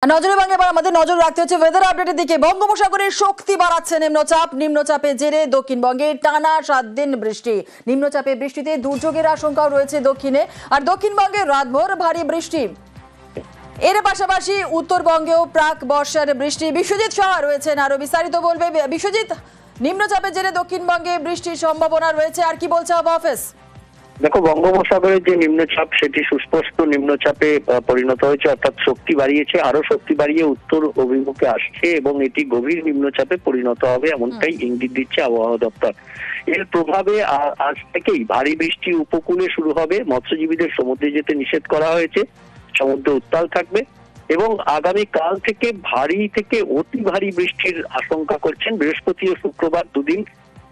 নজরে ভাঙে এবার আমাদের নজর রাখতে হচ্ছে ওয়েদার আপডেটের দিকে। বঙ্গোপসাগরের শক্তি বাড়াচ্ছে নিম্নচাপের জেরে দক্ষিণবঙ্গে টানা 7 দিন বৃষ্টি। নিম্নচাপে বৃষ্টিতে দুর্যোগের আশঙ্কাও রয়েছে দক্ষিণে, আর দক্ষিণবঙ্গে রাতভর ভারী বৃষ্টি। এর পাশাপাশি উত্তরবঙ্গেও প্রাক বর্ষার বৃষ্টি। বিশ্বজিৎ সাহা রয়েছেন, আরো বিস্তারিত বলবে। বিশ্বজিৎ, নিম্নচাপের জেরে দক্ষিণবঙ্গে বৃষ্টির সম্ভাবনা রয়েছে, আর কি বলছে আবহাওয়া অফিস? দেখো, বঙ্গোপসাগরের যে নিম্নচাপ সেটি সুস্পষ্ট নিম্নচাপে পরিণত হয়েছে, অর্থাৎ শক্তি বাড়িয়েছে, আরো শক্তি বাড়িয়ে উত্তর অভিমুখে আসছে এবং এটি গভীর নিম্নচাপে পরিণত হবে এমনটাই ইঙ্গিত দিচ্ছে আবহাওয়া দপ্তর। এর প্রভাবে আজ থেকেই ভারী বৃষ্টি উপকূলে শুরু হবে। মৎস্যজীবীদের সমুদ্রে যেতে নিষেধ করা হয়েছে, সমুদ্র উত্তাল থাকবে এবং আগামী কাল থেকে ভারী থেকে অতি ভারী বৃষ্টির আশঙ্কা করছেন। বৃহস্পতি ও শুক্রবার দুদিন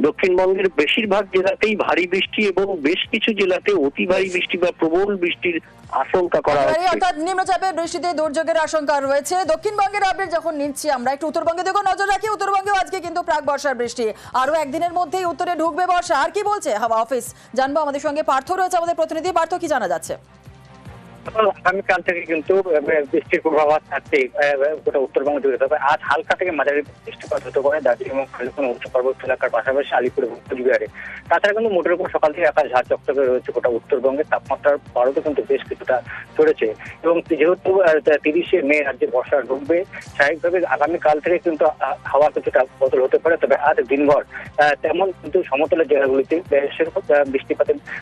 দক্ষিণবঙ্গের বেশিরভাগ জেলাতেই ভারী বৃষ্টি এবং বেশ কিছু জেলাতে অতি ভারী বৃষ্টি বা প্রবল বৃষ্টির আশঙ্কা করা হচ্ছে। অর্থাৎ নিম্নচাপের বৃষ্টিতে দুর্যোগের আশঙ্কা রয়েছে। দক্ষিণবঙ্গের আপডেট যখন নিচ্ছি আমরা, একটু উত্তরবঙ্গে দেখো নজর রাখি। উত্তরবঙ্গেও আজকে কিন্তু প্রাক বর্ষার বৃষ্টি, আরো একদিনের মধ্যেই উত্তরে ঢুকবে বর্ষা। আর কি বলছে হাওয়া অফিস জানবো। আমাদের সঙ্গে পার্থ রয়েছে, আমাদের প্রতিনিধি। পার্থ, কি জানা যাচ্ছে? আগামীকাল থেকে কিন্তু বৃষ্টির পূর্বাভাস থাকছে গোটা উত্তরবঙ্গ জুড়ে। তবে আজ হালকা থেকে মাঝারি বৃষ্টিপাত হতে পারে দার্জিলিং এবং কালিম্পং উচ্চ পার্বত্য এলাকার পাশাপাশি আলিপুর এবং কোচবিহারে। তাছাড়া কিন্তু মোটের উপর সকাল থেকে আকাশ ঝাড় চকচকে রয়েছে গোটা উত্তরবঙ্গে। তাপমাত্রার পারদও কিন্তু বেশ কিছুটা চড়েছে এবং যেহেতু 30শে মে রাজ্যে বর্ষা ঢুকবে, স্বাভাবিকভাবে আগামীকাল থেকে কিন্তু হাওয়া কিছুটা বদল হতে পারে। তবে আজ দিনভর তেমন কিন্তু সমতলের জেলাগুলিতে সেরকম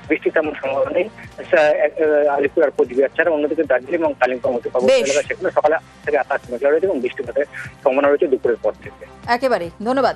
বৃষ্টি তেমন সম্ভাবনা নেই। আলিপুর আর কোচবিহার ছাড়া অন্যদিকে দার্জিলিং এবং কালিম্পং উচ্চ পার্বত্য এলাকা, সেখানে সকালে থেকে আকাশ মেঘলা রয়েছে এবং বৃষ্টিপাতের সম্ভাবনা রয়েছে দুপুরের পর থেকে। একেবারে ধন্যবাদ।